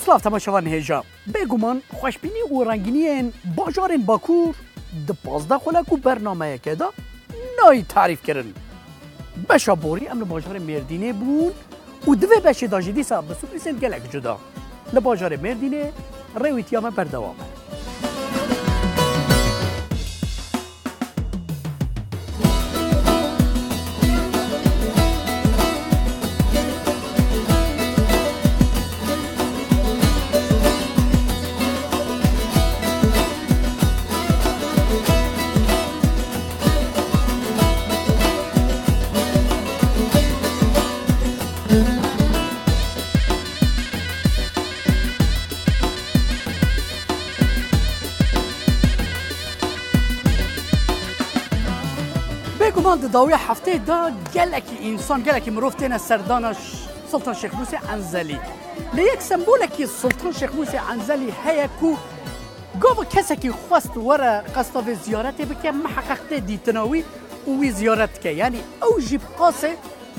سلاف تماشاوان هیجا بگومان خوشبینی و رنگینی باجار باکور د 15 خلک و برنامه که دا نای تعریف کردن بشا بوری امن باجار مردینه بون و دوی بشه داجدی صاحب بسو پریسند گلک جدا لباجار مردینه رویتیامه بردوامه گمان داوی هفته دا گلکی انسان گلکی مروفتین سردانش سلطان شیخ موسی عنزلی لیک سمبول کی سلطان شیخ موسی عنزلی هیا کو گاو کسی که خواست وره قصد و زیارت بکه محقق دیتناوی و زیارت که یعنی او جیب قاسه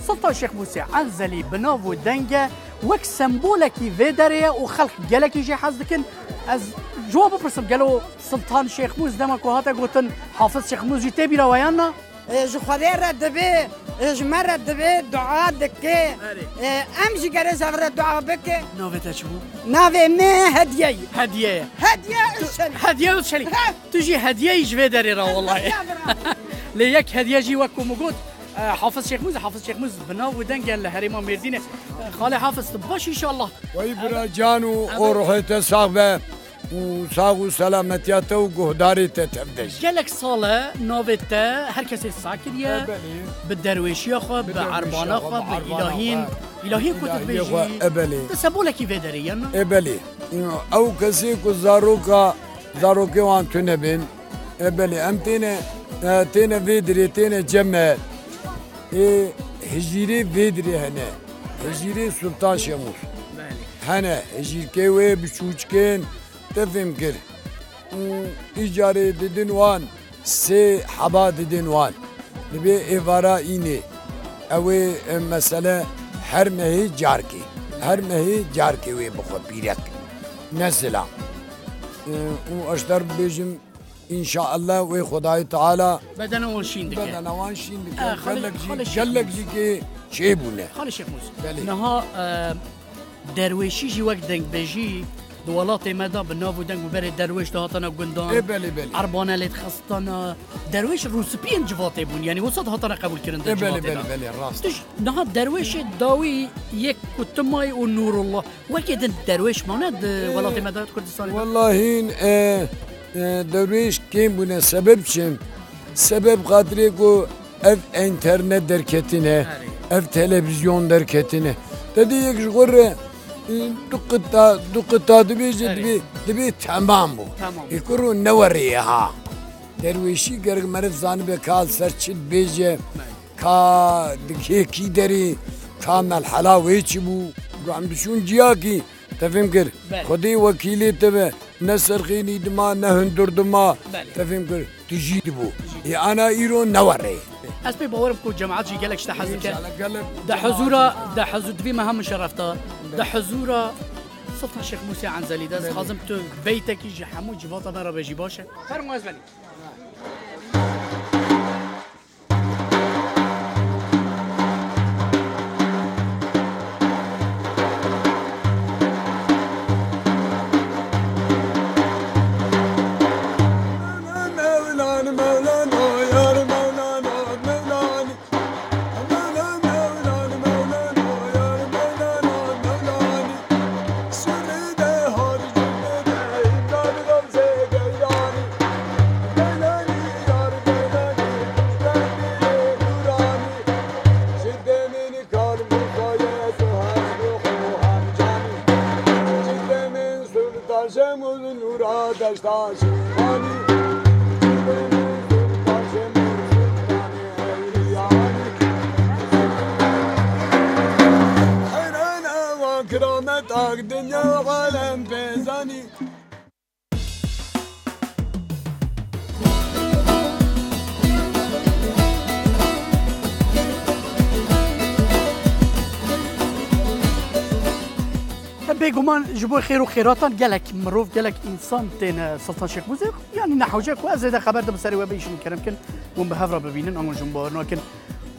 سلطان شیخ موسی عنزلی بناو و دنگه وک سمبول کی ویدره و خلق گلکی جی حز دکن از جواب پرسم گلو سلطان شیخ موسی دما کو هاتا گوتن حافظ شیخ موسی تبی روایانا جو خدای رد به اجماع رد به دعا دکه ام جگر زغر دعا بکه نوفت چبو ناوی نه هدیه هدیه هدیه شلی تجي هدیه جوی داری را والله لیک هدیه جی وکو مگود حافظ شیخ موسی بنا و دنگ الهريمه مردینه خاله حافظ باش ان شاء الله وای برا جانو اور روحت صاحب و ساغ و سلامتیات و گهداری تفدش گلک ساله نوبته هر کسی ساکریه به درویشی خو به عربانه خو به الهین کتب بیشی ابلی تسبوله کی ودریه ابلی او کسی کو زاروکه وان تونه بین ابلی ام تینه ویدری تینه جمع هجیری ویدری هنه هجیری سلطان شموس هنه هجیر که وی بچوچکن تفهم كر إيجاري ددن وان سي حبا ددن وان نبي إفارا إيني أوي مسألة هر مهي جاركي وي بخو بيرك نزلا وأشتر بيجم إن شاء الله وي خداي تعالى بدنا وانشين دكي جلك جي كي شيبونه خالي شيخ موسى نها درويشي جي وقت دنگ بيجي دوالات مدا بناو دنگ و بره درویش دهاتنا گندان بله عربانه لیت خستانا درویش روسپین جواته بون یعنی وسط هاتنا قبول کردن بله راست نه درویش داوی یک کتمای و نور الله وکیدن درویش ماند ولات مدا کردستان والله این درویش کیم بونه سبب خاطری کو اف اینترنت درکتینه اف تلویزیون درکتینه dedi یک جوره دقتا دبي تمام بو يكرو نوري ها درويشي گرگ مرف زان به کال سرچت بیجه کا دکی دری کامل حلاوه چی بو عم بشون جیاکی تفهم كر خدي وكيلي تبع نسر خيني دما نهندر دما تفهم كر تجي بو انا ايرو نوري اسبي باورم كو جماعات جي قالك شتحزك ده حزور دبي مهم شرفتا ده حزورا سلطان شيخ موسى عنزلي ده خازم تو بيتك يجي حمو جواتا مرا بيجي باشه فرمو ازبني بيجومان جبوا خير وخيراتن قالك مروف قالك انسان تين سلطان شيخ موسى يعني نحوجك وازيد خبر ده بسري وبيش من كن وم بهفرا ببينن امون جنبار لكن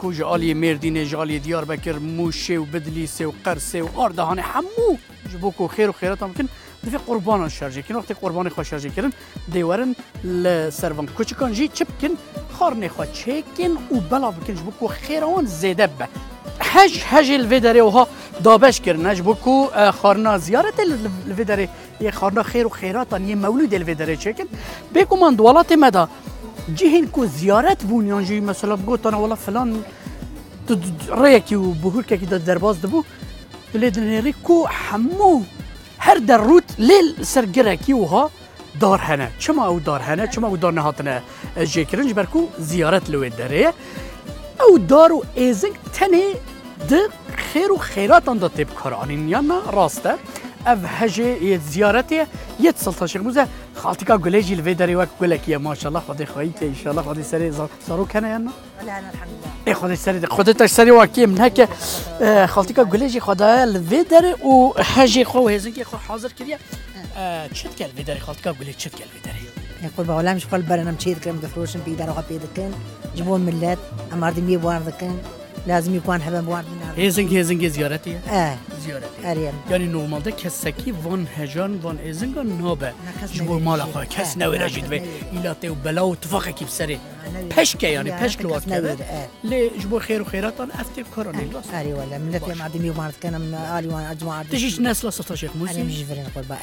کو جالی مردینه جالی دیار بکر موشه و بدلیسه و قرسه و آردهانه همو جبو کو خیر و خیرات هم کن دفع قربان شرجه کن وقتی قربان خواه شرجه کرن دیوارن لسروان کوچکان جی چپ کن خارنه خواه چکن و بلا بکن جبو کو خیران زیده به هج الفيدري وها دابش كرنا جبوكو خارنا زيارة الفيدري يه خارنا خير وخيرات يه مولود الفيدري شكل بيكو من دوالات مدى جهن كو زيارات بونيان جي مثلا بقول انا والله فلان ريكي وبهولكي كده درباز دبو ليدن ريكو حمو هر دروت ليل سرقركي وها دار هنا شما او دار هنا شما او دار نهاتنا جي كرنج بركو زيارات الفيدري او دارو ازنگ تنه ده خیر و خیرات آن داده بکارانین یا نه راسته او هجه زیارتی یه سلطان شیخ موسى خالتیکا گلیجی لوی داری وک گلکیه ماشاءالله خودی خواهی که انشالله خودی سری زارو کنه یا نه؟ لا انا الحمد لله ای خودی سری خودی تاش سری واکی من که خالتیکا گلیجی خدا لوی داری و هجه خو هزینگی خو حاضر کردیه چت کل لوی داری خالتیکا گلیج چت کل لوی داری يقول بقول مش قال برنا مشيت كلام دفروشن بيدار وقت بيدكن جبون ملات أمر دمي بوان ذكن لازم يكون حبا بوان من هزینگ زیارتیه زیارتی أريم يعني نورمال ده کسکی وان هجان وان ازنگا نابه جبور مال خواه کس نویره جید و ایلاته و بلا و اتفاقه کی بسره پشکه يعني پشک لوات کرده لی جبور خیر و خیراتان افته بکارانه أري ولا ملات يا معدمي بوان ذكن أم آلي وان أجمع تجيش نسل سلطان شيخ أنا موسى مش فرين أقول بقى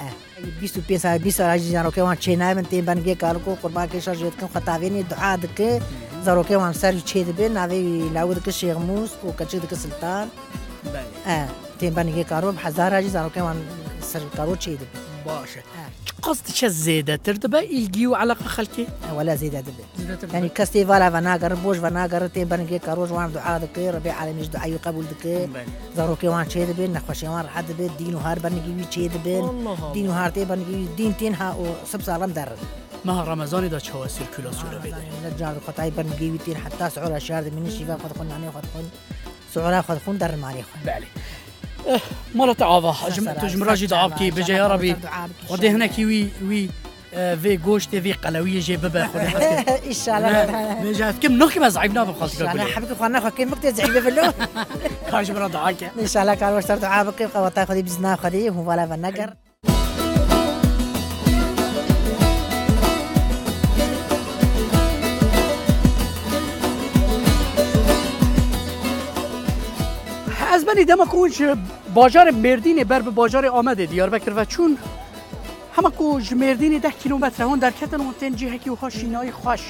بيستو بيسا بيسا راجي زاروكي وان تشينا من تين بنجي كاركو قربان كيشار جيتكم خطابيني دعاء دك زاروكي وان سر تشيد بين نافي لاود كشيخ موس وكشيد كسلطان تين بنجي كارو بحزار راجي زاروكي وان سر كارو تشيد باشه قصد چه زیده ترده به ایلگی و علاقه خلکی ولا زيد هذا يعني كاستيفالا فناغر بوش فناغر تين بنجي كاروج وان دعاء دك ربيع على مش دعاء يقبل دك زاروكي وان تشيد بين نخوشي وان حد بين دينو هار بنجي تشيد بين دينو هار تي بنجي دين تين ها وسب سالم در ماه رمضانی دا چه سیرکولاسیون رو بده نجار قطعی بنجي تين حتى سعور الشهر من الشباب خد خن يعني خد خن سعورها خد خن در المالي خن بله مرة عاوة تجمراجي دعاب كي بجي يا ربي خدي هنا كي وي في جوشتي في قلوية جي بابا خدي ان شاء الله بجي كم نخي ما زعيبنا بخالتك انا حبيبك خوانا خو كيف مكتب زعيبه في اللون كاش مرة دعاك ان شاء الله كانوا اشترطوا عابك كيف قوطا خدي بزنا خدي هو ولا فنقر از بنی دم کوچ بازار مردین بر به بازار آمده دیاربکر و چون همه کوچ مردین 10 کیلومتر هون در کتن و تنجیه کی و خاشینای خوش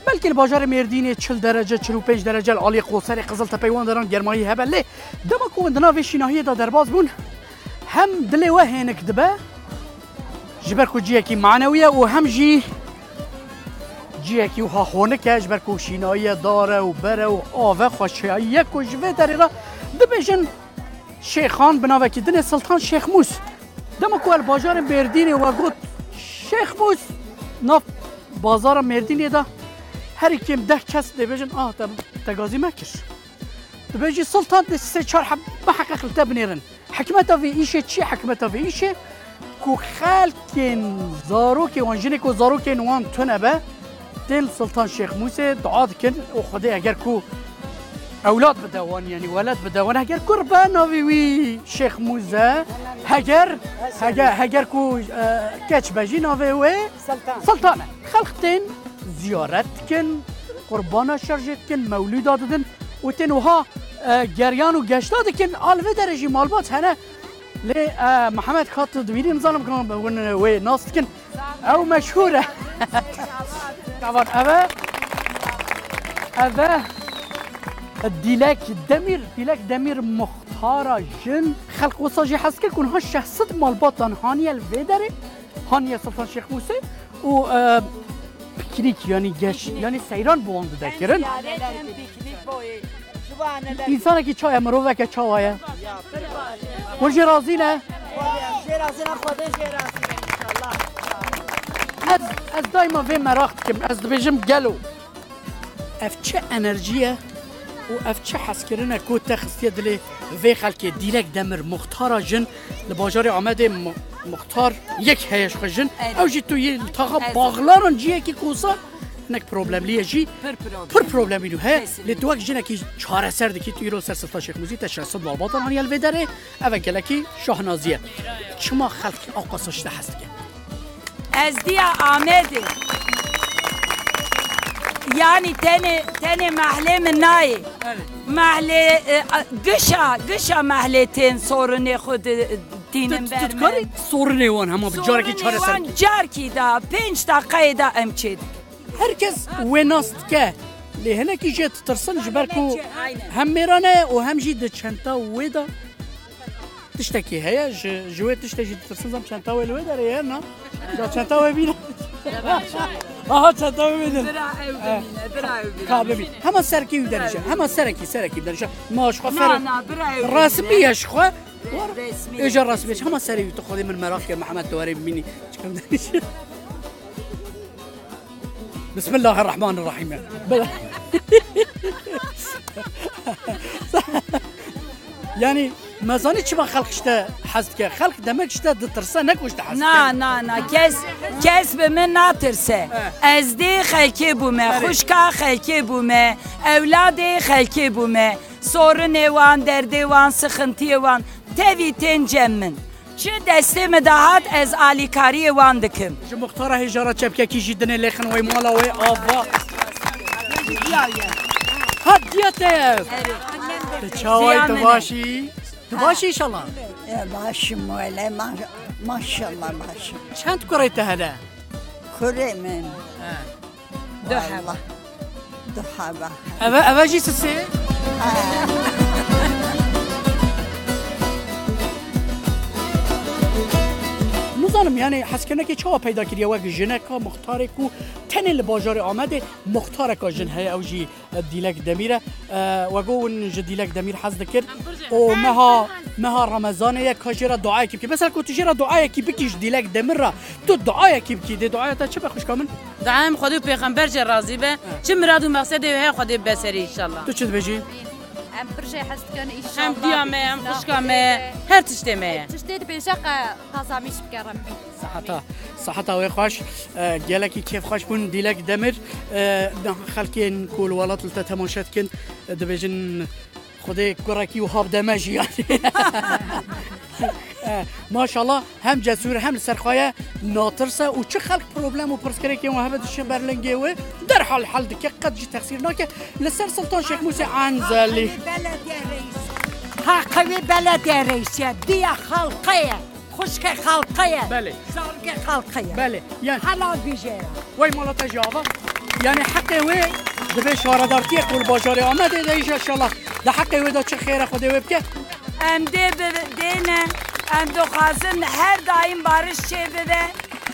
بلکه بازار مردین 40 درجه 45 درجه عالی قوسر قزل تپیوان دران گرمایی هبله دم کو اندنا و شیناهی دا درباز بون هم دل و هنک دبه جبر کو جیه کی معنویه و هم جیه کی و ها هونک جبر کو شیناهی داره و بره و آوه خوشایه کو جوه دری را دبیجن شیخان بناوه که دن سلطان شیخ موس دم کو بازار مردین و گفت شیخ موس ناف بازار مردین دا هر کیم 10 کس دبیجن تگازی مکش دبیجی سلطان سه چهار حب محقق تبنیرن حکمتا وی ایشه چی حکمتا وی ایشه کو خالکن زاروک وانجنه کو زاروک وان تنبه دل سلطان شیخ موس دعا کن و خدای اگر کو اولاد بدوان يعني ولد بدوان هجر قربان وي شيخ موزة هجر كو كاتش باجي نوفي وي سلطانة خلقتين زيارت كن قربانا شرجت كن مولودات دن وتنوها جريان وقشتات كن الف درجة مالبات هنا لي محمد خاطر دويري مظلم كان بقول وي ناس كن او مشهورة طبعا أبا ديلاك دمير مختارة جن خلق وصاجي حسكر كون ها شخصت مالباطن هانيا الفيدري هانيا سلطان شيخ موسى و بيكنيك يعني جش يعني سيران بوان ذكرن إنسانة كي چايا مروفة كي چاوايا ورجي رازينا از دايما في مراختكم از بيجم قالوا اف چه انرجيه و اف چه حس کرنه کو تخصیه دلی وی خلک دیلک دمر مختار جن لباجار آمده مختار یک هیش خجن او جی تو یه تاقا باغلاران جیه که کوسا نک پروبلم لیه جی پر پروبلم اینو ها لدوک جنه که چهار سر دکی تو ایرو سر سلطان شیخ موسی تشرسد بابات آنی الویدره او گلکی شاهنازیه چما خلک آقا سشته هست که از دیا آمده يعني تاني محلة من ناي محلة قشا محلتين صورني خود دينم برمن تذكري صورني وان هما بجاركي چهار سر جاركي دا 5 دقيقة دا امشيد هركز ويناست که لهنا كي جات ترسن جبركو هم ميرانه وهم جيد چنتا ويدا تشتكي هيا جوات تشتكي ترسن زم چنتا ويدا ريانا جا چنتا ويبينا چنتا ويبينا كاببي هما سركي ودرجه هما سركي بدرجه ماش خفر رسمي اشخوا اجا رسمي هما سري تاخذي من مراكب محمد تواري مني بسم الله الرحمن الرحيم يعني ما زاني شبه خلق شتا حزت که خلق دمك شتا دترسه نکوشت حزت نه کس به من نترسه از دی خلکی بومه خوشکا خلکی بومه اولاد خلکی بومه سورن وان درد وان سخنتی وان تیوی تنجم من چه دسته مدهات از آلیکاری وان دکم جو مختاره هجارة چبکه کی جدنه لیخن وی مالا وی آبا ها دیاته چاوی دواشی انشالله باشم ولی ماشالله باشم چند کره هذا کره من دو حبه دو حبه اوه جی سسه نزانم یعنی حس کنه که چه پیدا کردی و جنه که مختاره کو تنل بازار آمده مختاره که جن های اوجی دیلک دمیره و گون دیلک دمیر حس دکر و مها رمضان یک کاجرا دعای کی مثلا کو تجرا دعای کی بکیش دیلک دمیر را تو دعای کی بکی دعای تا چه بخوش کامن دعایم خدا و پیغمبر جر راضی به چه مراد و مقصد و خدا بسری ان شاء الله تو چه بجی ام برجع حست كان ان شاء هم الله دیامه هم خوشکامه هر تشتمه تشتيت بشقة قاساميش بكرم صحتا و خوش گلکی کیف خوش بون دیلک دمر خلکین کول ولات لتا تماشات کن دبجن خدای کراکی و هاب دمجی ما شاء الله هم جسور هم سرخایه ناطرسه و چه خلق پروبلم و پرسکره که وهبه دشن برلنگه و در حال حل دکه قد جی تقصیر ناکه لسر سلطان شیخ موسی عنزلی ها قوي بلد يا رئيس دي خلقية خشك خلقية بله زرق خلقية بله يعني حلال بيجيرا وي مالا تجاوه يعني حقي وي دبي شواردارتي كل باجاري آمده دايش ان شاء الله ده حقي وي دا چه خيره خدي وي بك ام دي بدينا ام دو خازن هر دايم بارش چه بده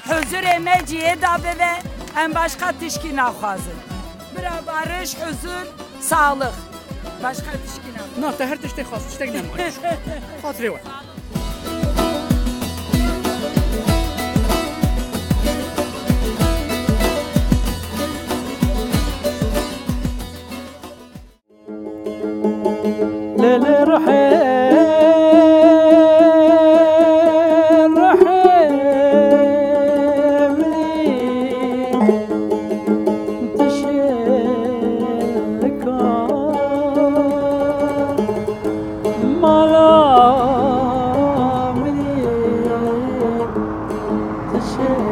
حضور مجيه دا بده ام başka تشكي ناخازن برا بارش حضور sağlık başka تشكي ناخازن نا تهر تشتي خاص تشتي نعم خاطري وي ليل رحيل تشكى